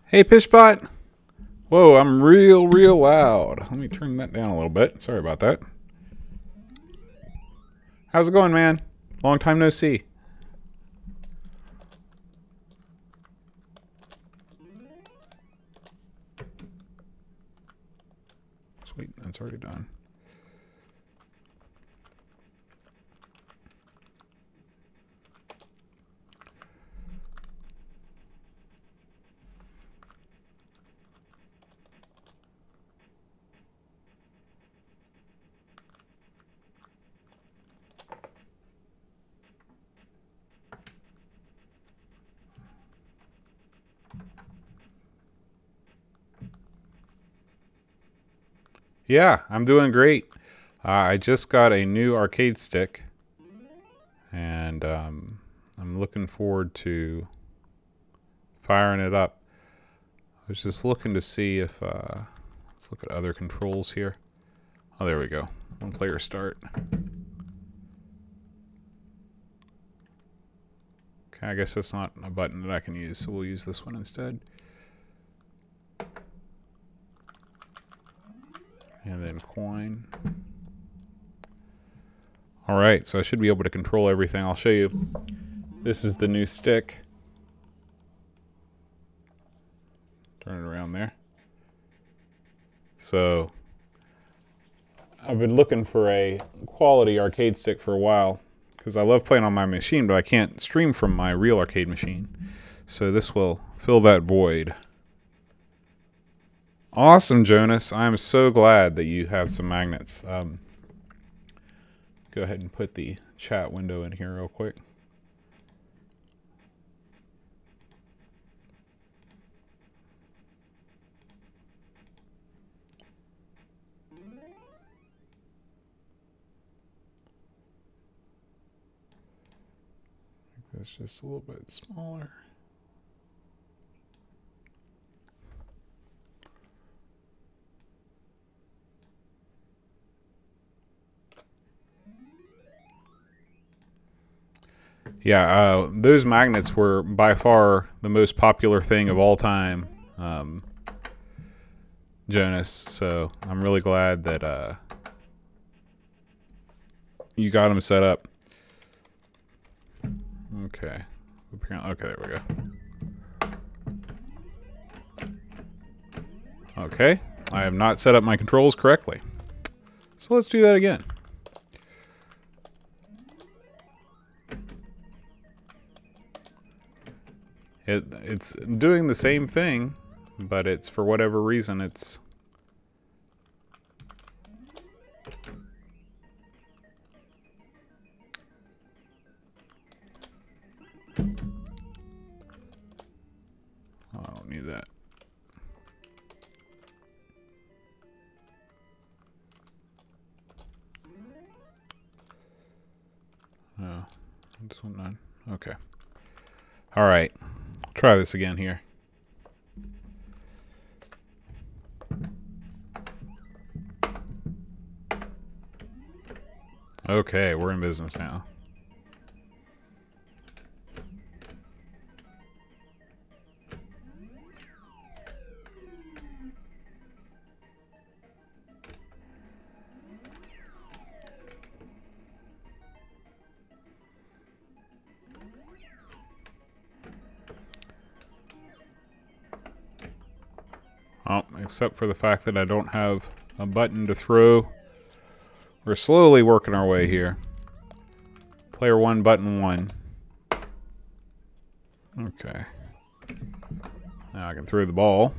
Hey, Pishbot. Whoa, I'm real loud. Let me turn that down a little bit. Sorry about that. How's it going, man? Long time no see. Sweet, that's already done. Yeah, I'm doing great. I just got a new arcade stick, and I'm looking forward to firing it up. I was just looking to see if, let's look at other controls here. Oh, there we go. One player start. Okay, I guess that's not a button that I can use, so we'll use this one instead. And then coin. Alright, so I should be able to control everything. I'll show you. This is the new stick. Turn it around there. So, I've been looking for a quality arcade stick for a while, because I love playing on my machine, but I can't stream from my real arcade machine. So this will fill that void. Awesome, Jonas. I'm so glad that you have some magnets. Go ahead and put the chat window in here real quick. That's just a little bit smaller. Yeah, those magnets were by far the most popular thing of all time, Jonas. So I'm really glad that you got them set up. Okay. Okay, there we go. Okay, I have not set up my controls correctly. So let's do that again. It's doing the same thing, but it's, for whatever reason, it's... Oh, I don't need that. No, this one none. Okay. All right. Try this again here. Okay, we're in business now. Oh, except for the fact that I don't have a button to throw. We're slowly working our way here. Player 1, button 1. Okay. Now I can throw the ball.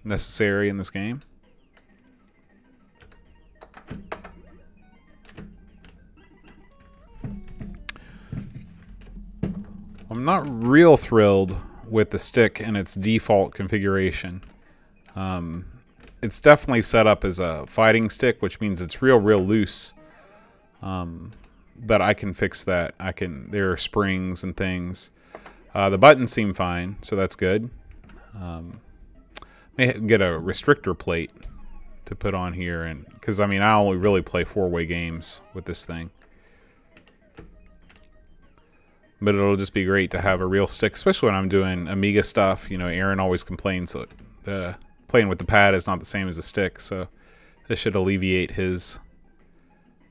Necessary in this game. I'm not real thrilled with the stick and its default configuration. It's definitely set up as a fighting stick, which means it's real loose. But I can fix that. There are springs and things. The buttons seem fine, so that's good. May get a restrictor plate to put on here, and because I mean I only really play 4-way games with this thing, but it'll just be great to have a real stick, especially when I'm doing Amiga stuff. You know, Aaron always complains that the playing with the pad is not the same as the stick, so this should alleviate his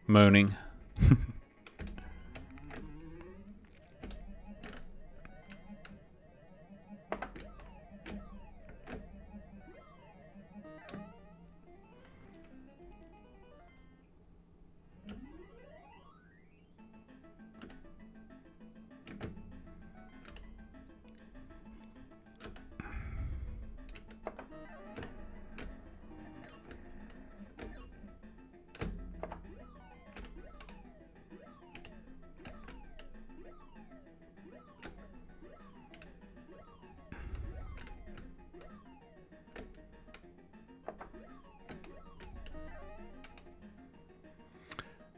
moaning.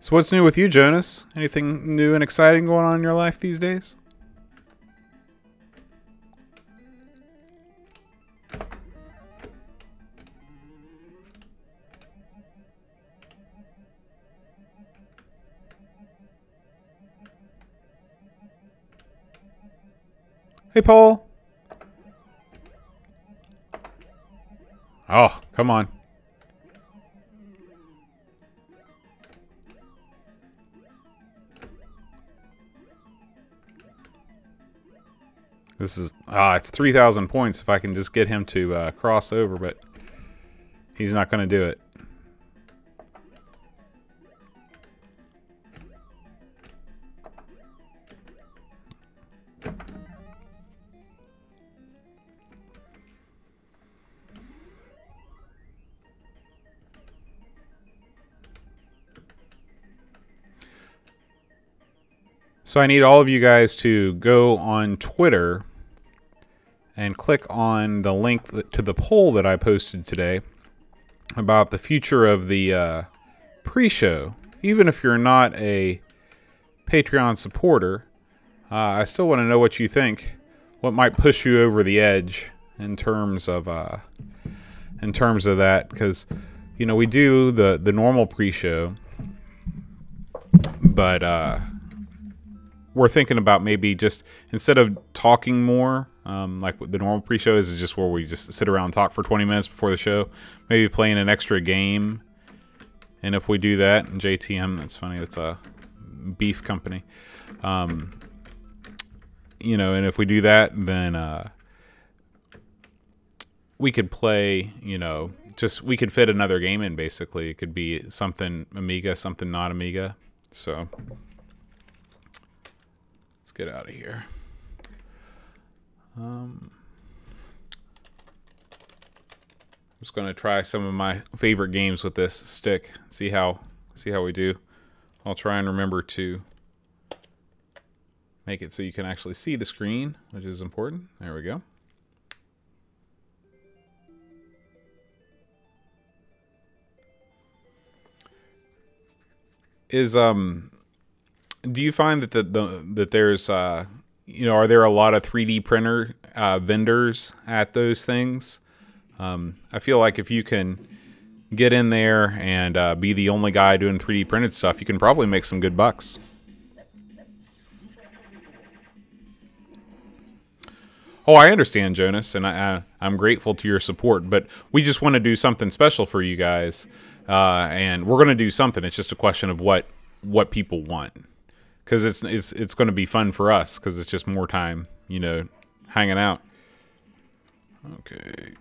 So what's new with you, Jonas? Anything new and exciting going on in your life these days? Hey, Paul. Oh, come on. This is, it's 3,000 points if I can just get him to cross over, but he's not going to do it. So I need all of you guys to go on Twitter and click on the link to the poll that I posted today about the future of the pre-show. Even if you're not a Patreon supporter, I still want to know what you think. What might push you over the edge in terms of that? Because you know we do the normal pre-show, but we're thinking about maybe just instead of talking more, like the normal pre-show is just where we just sit around and talk for 20 minutes before the show, maybe playing an extra game. And if we do that, and JTM, that's funny, that's a beef company. You know, and if we do that, then we could play, you know, we could fit another game in, basically. It could be something Amiga, something not Amiga. So let's get out of here. I'm just going to try some of my favorite games with this stick. See how we do. I'll try and remember to make it so you can actually see the screen, which is important. There we go. Do you find that that there's you know, are there a lot of 3D printer vendors at those things? I feel like if you can get in there and be the only guy doing 3D printed stuff, you can probably make some good bucks. Oh, I understand, Jonas, and I'm grateful to your support, but we just want to do something special for you guys, and we're going to do something. It's just a question of what people want, because it's going to be fun for us, because it's just more time, you know, hanging out. Okay.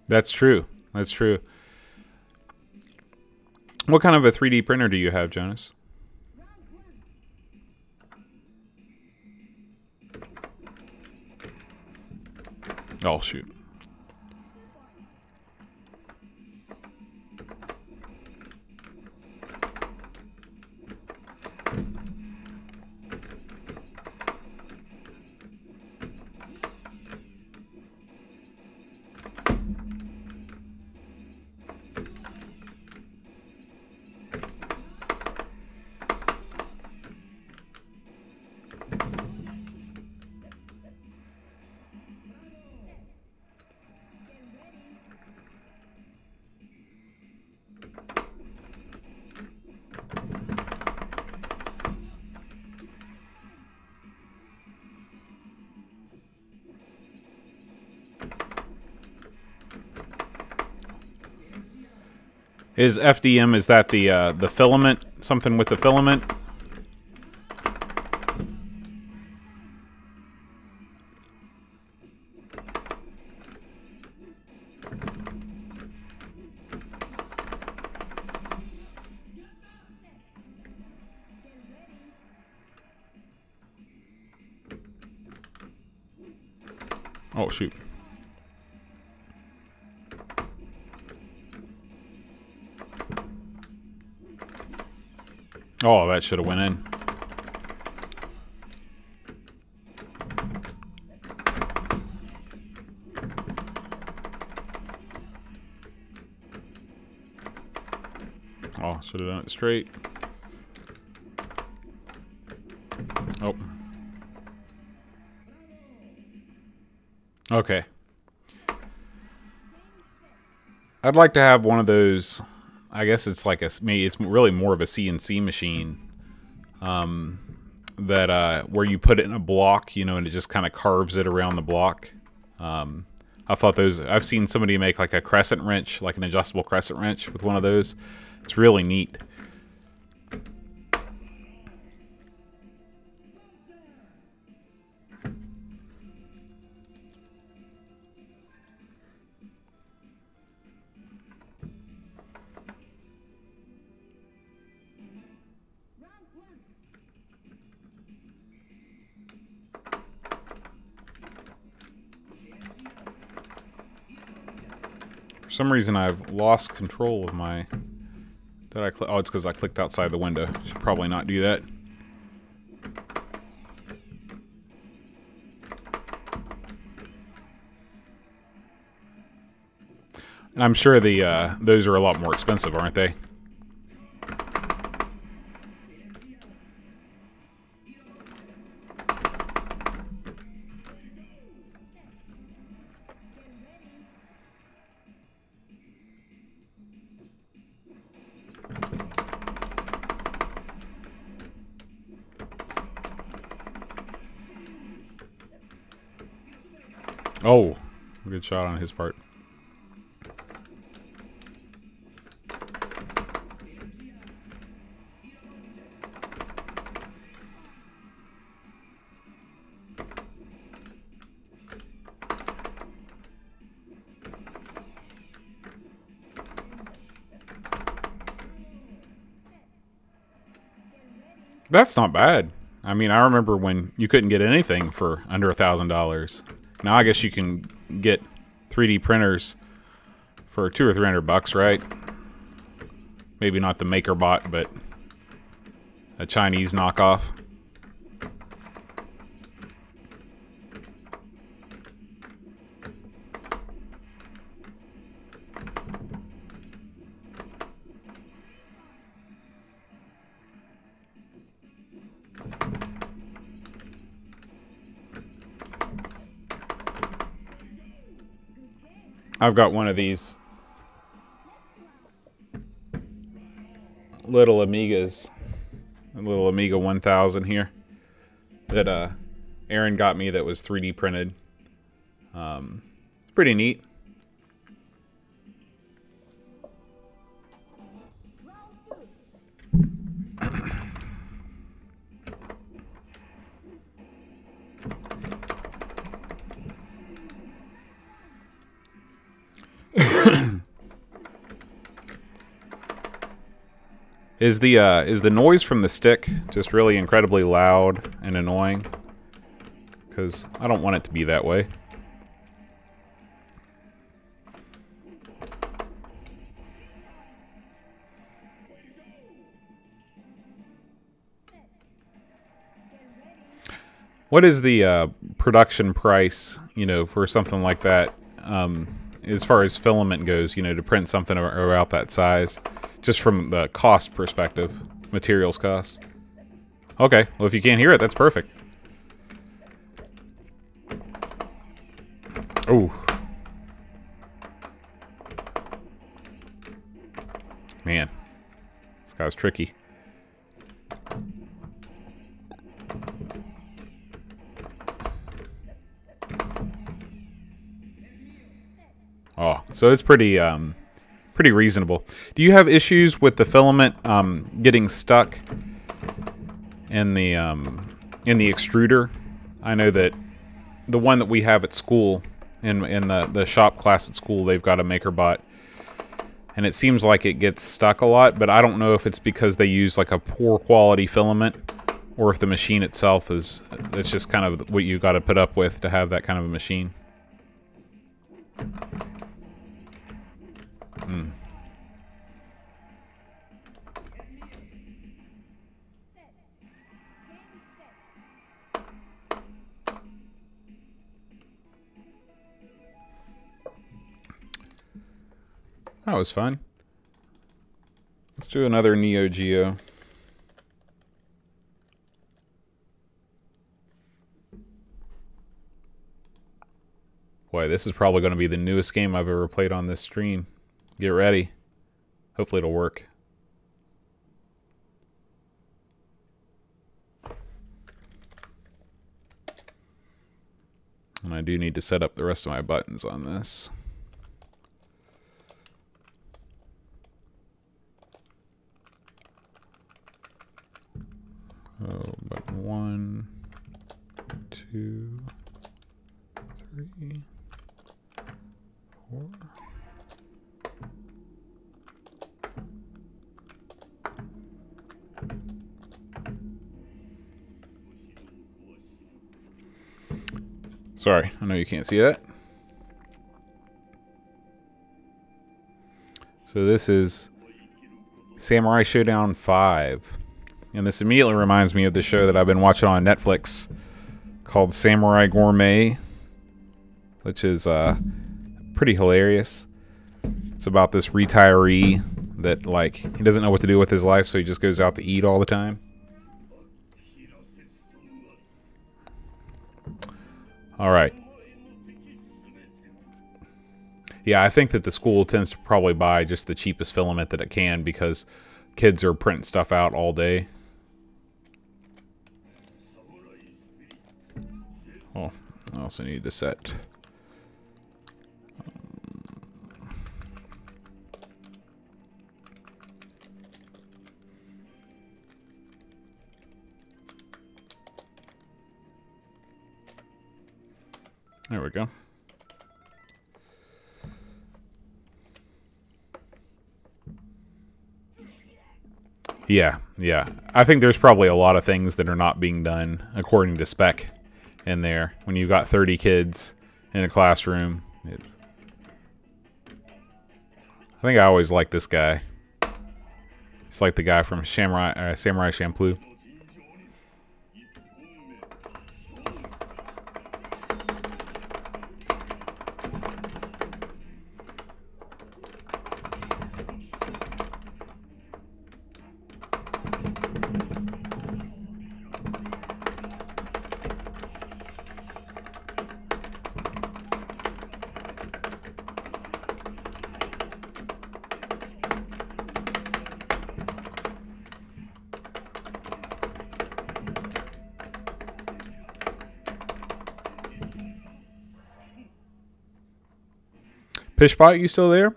That's true. That's true. What kind of a 3D printer do you have, Jonas? Oh, shoot. Is FDM, is that the filament? Something with the filament? Oh, shoot. Oh, that should have went in. Oh, should have done it straight. Oh. Okay. I'd like to have one of those. I guess it's like it's really more of a CNC machine. That where you put it in a block, you know, and it just kind of carves it around the block. I thought those. I've seen somebody make like a crescent wrench, like an adjustable crescent wrench with one of those. It's really neat. For some reason, I've lost control of my... Did I oh, it's because I clicked outside the window. Should probably not do that. And I'm sure the those are a lot more expensive, aren't they? Oh, good shot on his part. That's not bad. I mean, I remember when you couldn't get anything for under $1,000. Now I guess you can get 3D printers for $200 or $300, right? Maybe not the MakerBot, but a Chinese knockoff. I've got one of these little Amigos, a little Amiga 1000 here that Aaron got me that was 3D printed. It's pretty neat. Is the noise from the stick just really incredibly loud and annoying? Because I don't want it to be that way. What is the production price, you know, for something like that, as far as filament goes, you know, to print something about that size? Just from the cost perspective, materials cost. Okay, well if you can't hear it, that's perfect. Oh. Man, this guy's tricky. Oh, so it's pretty, pretty reasonable. Do you have issues with the filament getting stuck in the extruder? I know that the one that we have at school, in the shop class at school, they've got a MakerBot, and it seems like it gets stuck a lot, but I don't know if it's because they use like a poor quality filament, or if the machine itself it's just kind of what you got to put up with to have that kind of a machine. That was fun. Let's do another Neo Geo. Boy, this is probably going to be the newest game I've ever played on this stream. Get ready. Hopefully it'll work. And I do need to set up the rest of my buttons on this. Oh, button 1, 2, 3, 4. Sorry, I know you can't see that. So this is Samurai Showdown 5. And this immediately reminds me of the show that I've been watching on Netflix called Samurai Gourmet, which is pretty hilarious. It's about this retiree that, like, he doesn't know what to do with his life, so he just goes out to eat all the time. Alright. Yeah, I think that the school tends to probably buy just the cheapest filament that it can because kids are printing stuff out all day. Oh, I also need to set. There we go. Yeah. I think there's probably a lot of things that are not being done according to spec in there. When you've got 30 kids in a classroom. I think I always like this guy. It's like the guy from Samurai Champloo. Fishbot, you still there?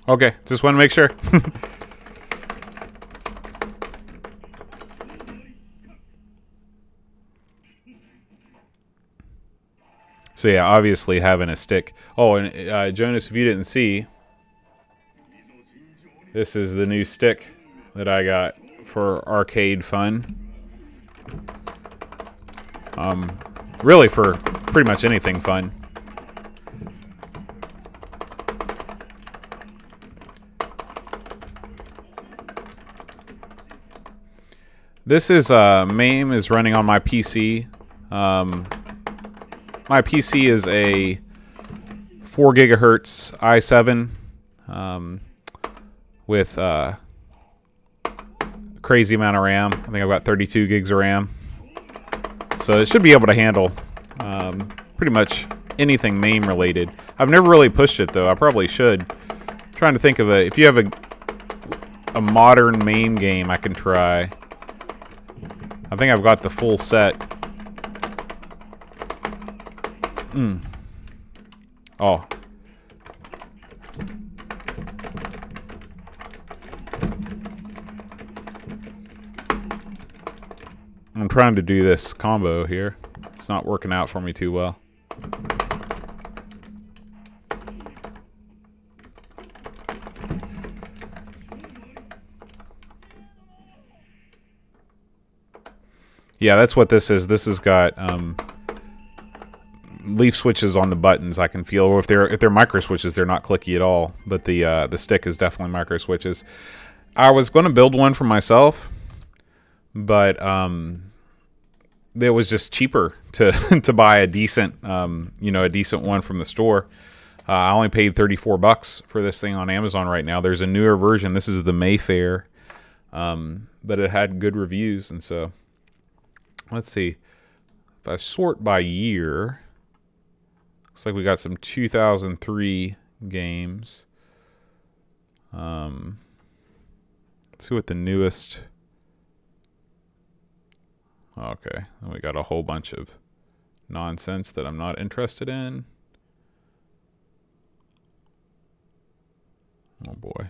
Okay, just want to make sure. So yeah, obviously having a stick. Oh, and Jonas, if you didn't see, this is the new stick that I got for arcade fun. Really for pretty much anything fun. This is MAME is running on my PC. My PC is a 4 gigahertz i7 with a crazy amount of RAM. I think I've got 32 gigs of RAM. So it should be able to handle pretty much anything MAME related. I've never really pushed it though. I probably should. I'm trying to think of if you have a modern MAME game I can try. I think I've got the full set. Oh. I'm trying to do this combo here. It's not working out for me too well. Yeah, that's what this is. This has got leaf switches on the buttons. I can feel, or if they're micro switches, they're not clicky at all. But the stick is definitely micro switches. I was going to build one for myself, but it was just cheaper to to buy a decent a decent one from the store. I only paid $34 for this thing on Amazon right now. There's a newer version. This is the Mayfair, but it had good reviews, and so. Let's see. If I sort by year, looks like we got some 2003 games. Let's see what the newest. Okay, and we got a whole bunch of nonsense that I'm not interested in. Oh boy.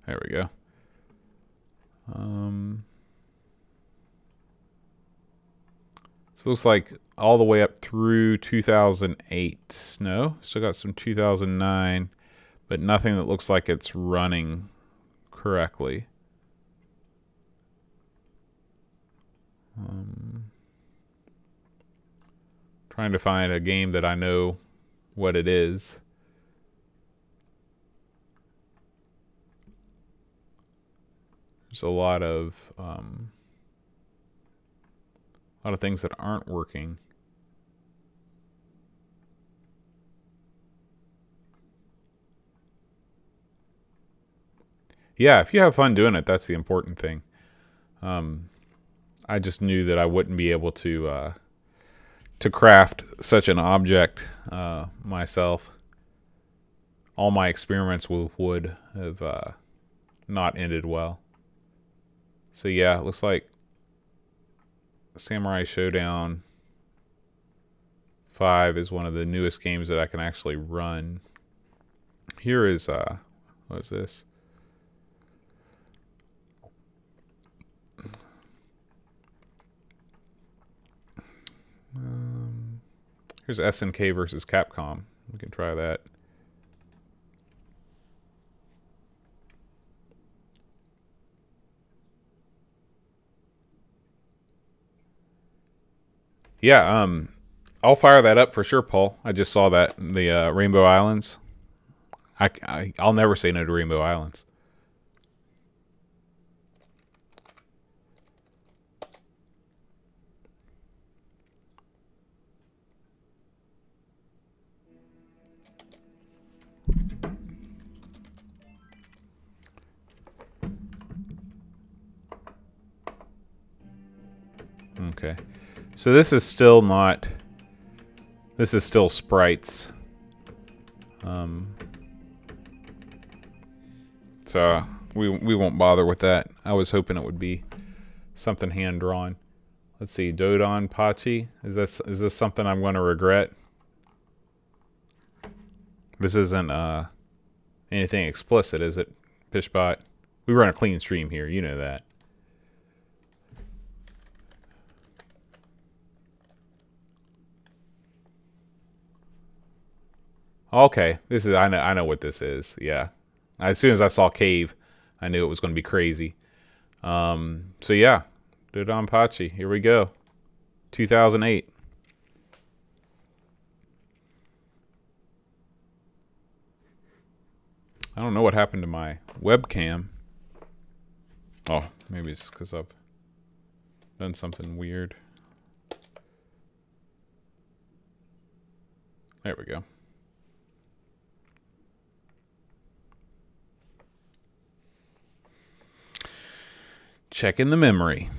There we go. So it looks like all the way up through 2008. No, still got some 2009, but nothing that looks like it's running correctly. Trying to find a game that I know what it is. There's a lot of things that aren't working. Yeah, if you have fun doing it, that's the important thing. I just knew that I wouldn't be able to craft such an object myself. All my experiments with wood have not ended well. So yeah, it looks like Samurai Showdown 5 is one of the newest games that I can actually run. Here is, what is this? Here's SNK versus Capcom. We can try that. Yeah, I'll fire that up for sure, Paul. I just saw that, the Rainbow Islands. I'll never say no to Rainbow Islands. Okay. So this is still not... This is still sprites. So we won't bother with that. I was hoping it would be something hand-drawn. Let's see, Dodon Pachi. Is this something I'm going to regret? This isn't anything explicit, is it, Pishbot? We run a clean stream here, you know that. Okay, this is I know what this is. Yeah, as soon as I saw Cave, I knew it was going to be crazy. So yeah, Dodon Pachi. Here we go. 2008. I don't know what happened to my webcam. Oh, maybe it's because I've done something weird. There we go. Checking the memory.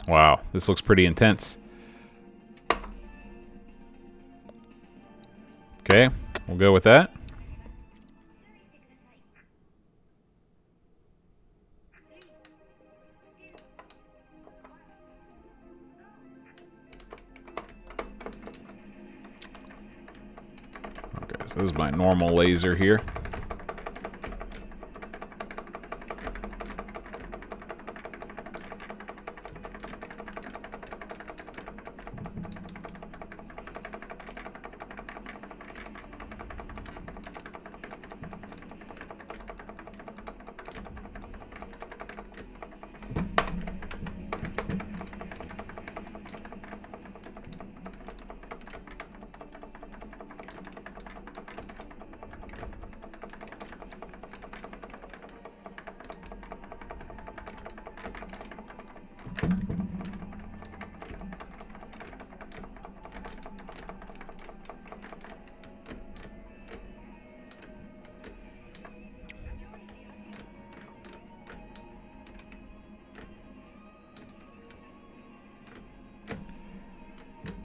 Wow, this looks pretty intense. Okay, we'll go with that. Okay, so this is my normal laser here.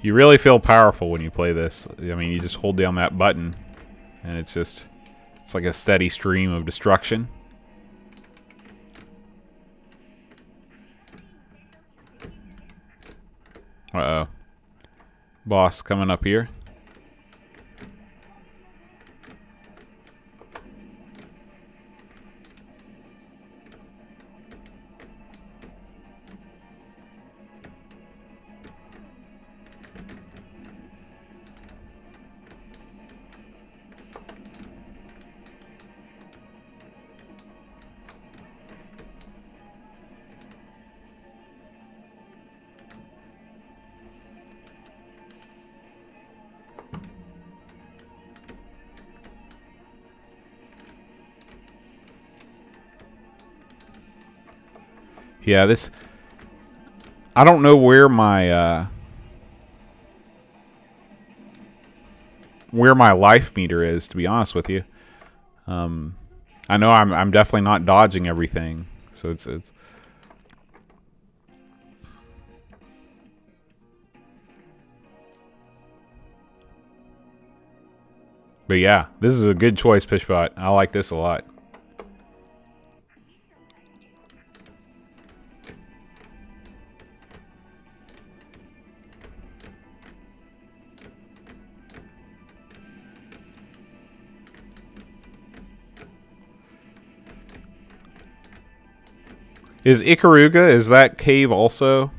You really feel powerful when you play this. I mean, you just hold down that button, and it's like a steady stream of destruction. Uh-oh. Boss coming up here. Yeah, this... I don't know where my life meter is, to be honest with you. I know I'm definitely not dodging everything, so it's... But yeah, this is a good choice, Pishbot. I like this a lot. Is Ikaruga, is that cave also?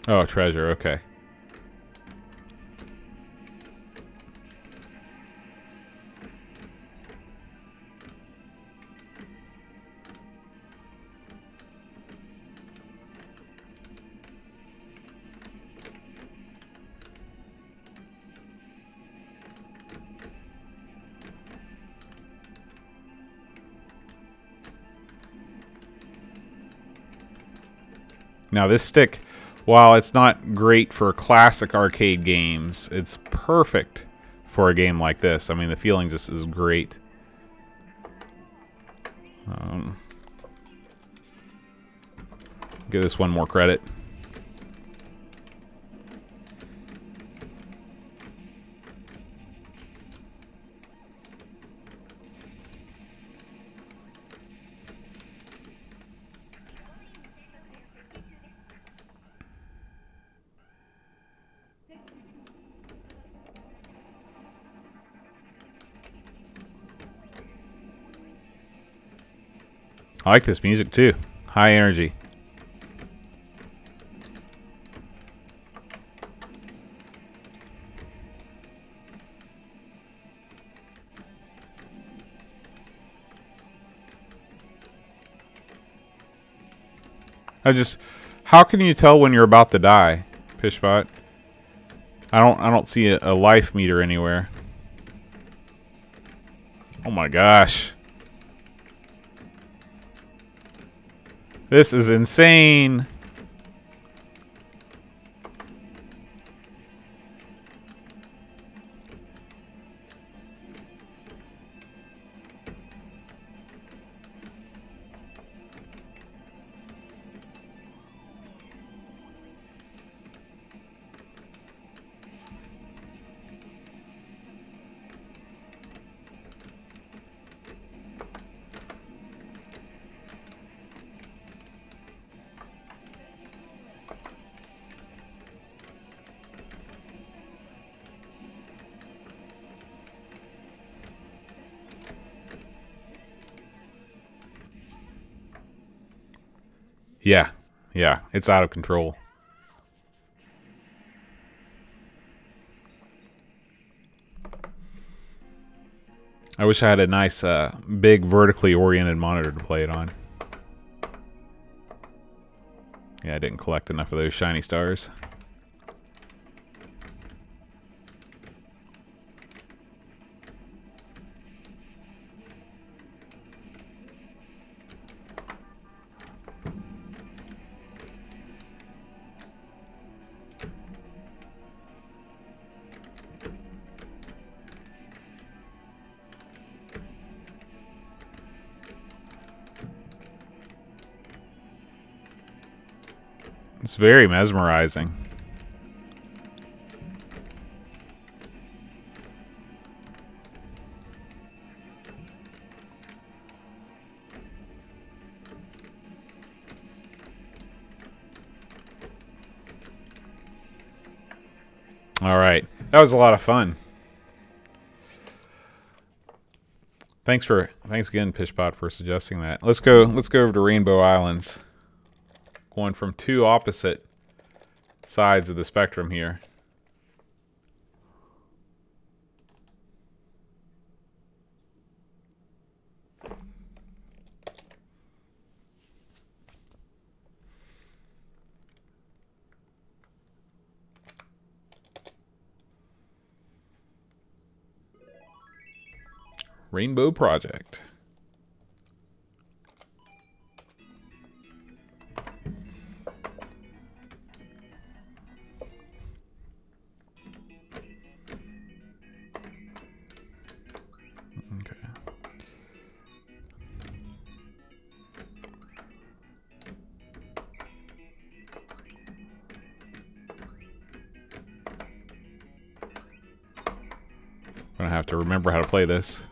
Oh, treasure, okay. Now this stick, while it's not great for classic arcade games, it's perfect for a game like this. I mean, the feeling just is great. Give this one more credit. I like this music too. High energy. How can you tell when you're about to die, Pishbot? I don't see a life meter anywhere. Oh my gosh. This is insane. Yeah, yeah, it's out of control. I wish I had a nice, big, vertically oriented monitor to play it on. Yeah, I didn't collect enough of those shiny stars. It's very mesmerizing. All right, that was a lot of fun. Thanks again, Pishbot, for suggesting that. Let's go over to Rainbow Islands. Going from two opposite sides of the spectrum here. Rainbow Project. I'm gonna have to remember how to play this.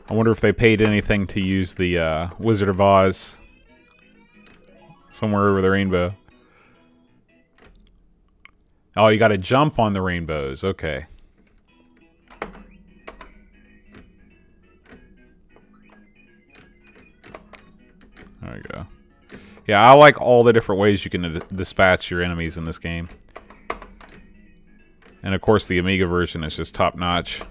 I wonder if they paid anything to use the Wizard of Oz somewhere over the rainbow. Oh, you got to jump on the rainbows. Okay. There we go. Yeah, I like all the different ways you can dispatch your enemies in this game. And of course, the Amiga version is just top-notch.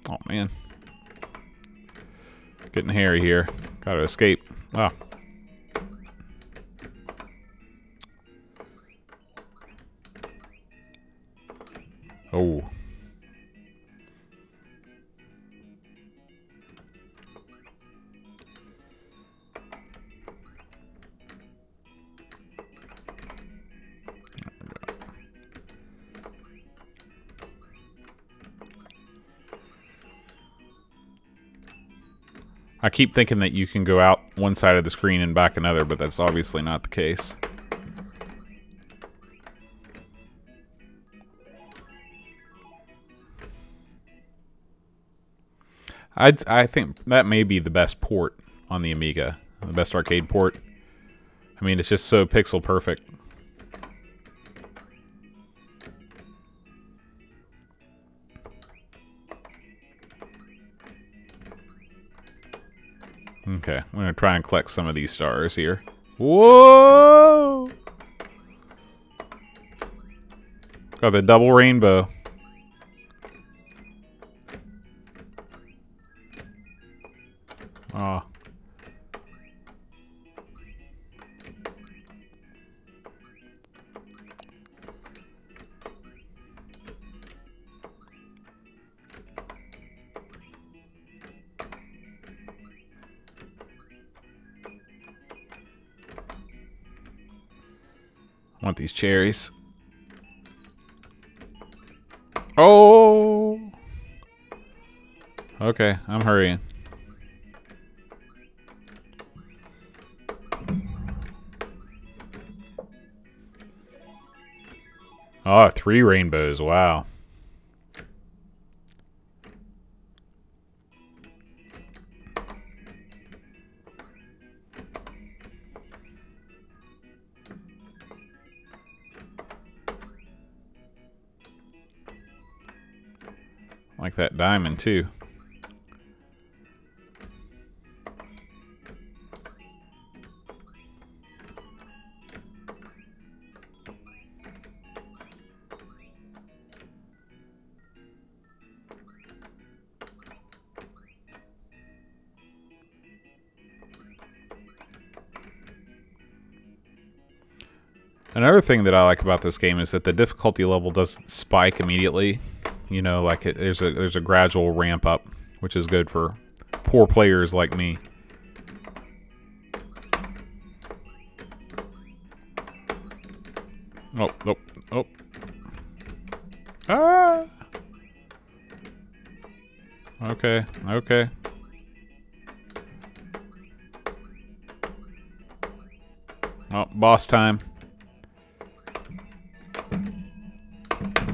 Oh, man. Getting hairy here. Gotta escape. Ah. Oh. I keep thinking that you can go out one side of the screen and back another, but that's obviously not the case. I think that may be the best port on the Amiga, the best arcade port. I mean, it's just so pixel perfect. Okay, I'm gonna try and collect some of these stars here. Whoa! Got the double rainbow. Oh. I want these cherries. Oh! Okay, I'm hurrying. Oh, 3 rainbows. Wow. Like that diamond, too. Another thing that I like about this game is that the difficulty level doesn't spike immediately. You know, like there's a gradual ramp up, which is good for poor players like me. Oh, oh, oh. Ah! Okay, okay. Oh, boss time.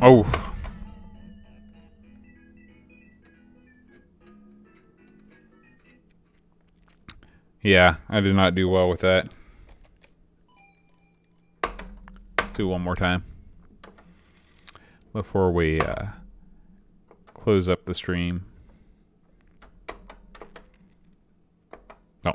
Oh. Yeah, I did not do well with that. Let's do one more time before we close up the stream. Oh.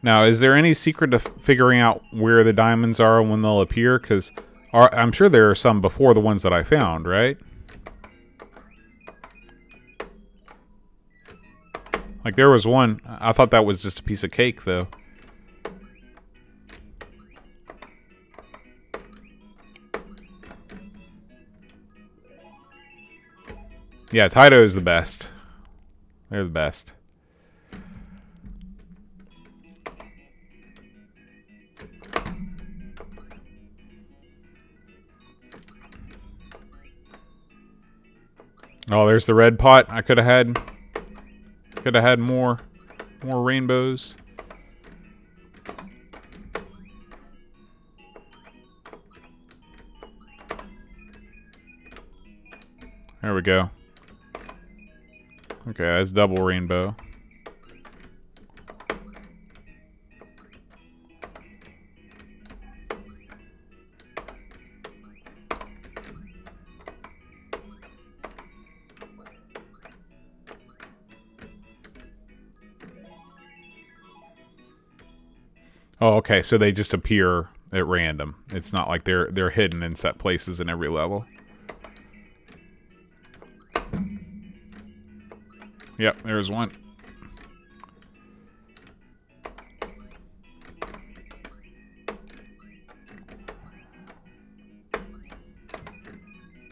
Now, is there any secret to figuring out where the diamonds are when they'll appear? Because I'm sure there are some before the ones that I found, right? Like, there was one. I thought that was just a piece of cake, though. Yeah, Taito is the best. They're the best. Oh, there's the red pot. I could have had more rainbows. There we go. Okay, that's double rainbow. Oh, okay, so they just appear at random. It's not like they're hidden in set places in every level. Yep, there's one.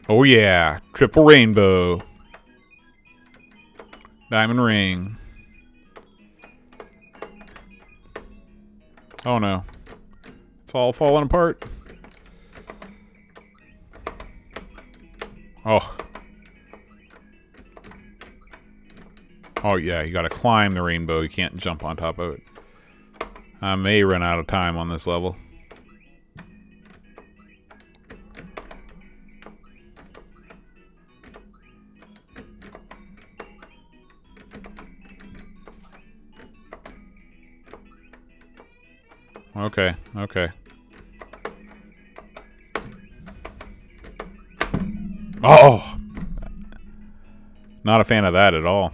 Oh yeah, triple rainbow. Diamond ring. Oh no. It's all falling apart. Oh. Oh yeah, you gotta climb the rainbow. You can't jump on top of it. I may run out of time on this level. Okay. Okay. Oh! Not a fan of that at all.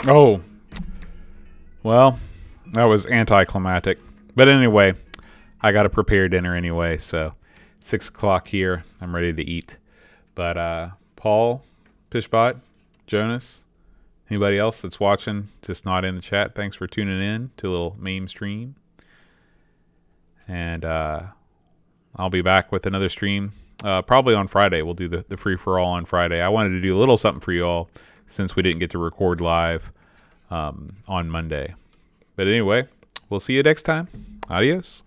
Oh, well, that was anticlimactic. But anyway, I got to prepare dinner anyway, so 6 o'clock here. I'm ready to eat. But Paul, Pishbot, Jonas, anybody else that's watching, just not in the chat, thanks for tuning in to a little MAMEStream. And I'll be back with another stream probably on Friday. We'll do the free-for-all on Friday. I wanted to do a little something for you all since we didn't get to record live on Monday. But anyway, we'll see you next time. Adios.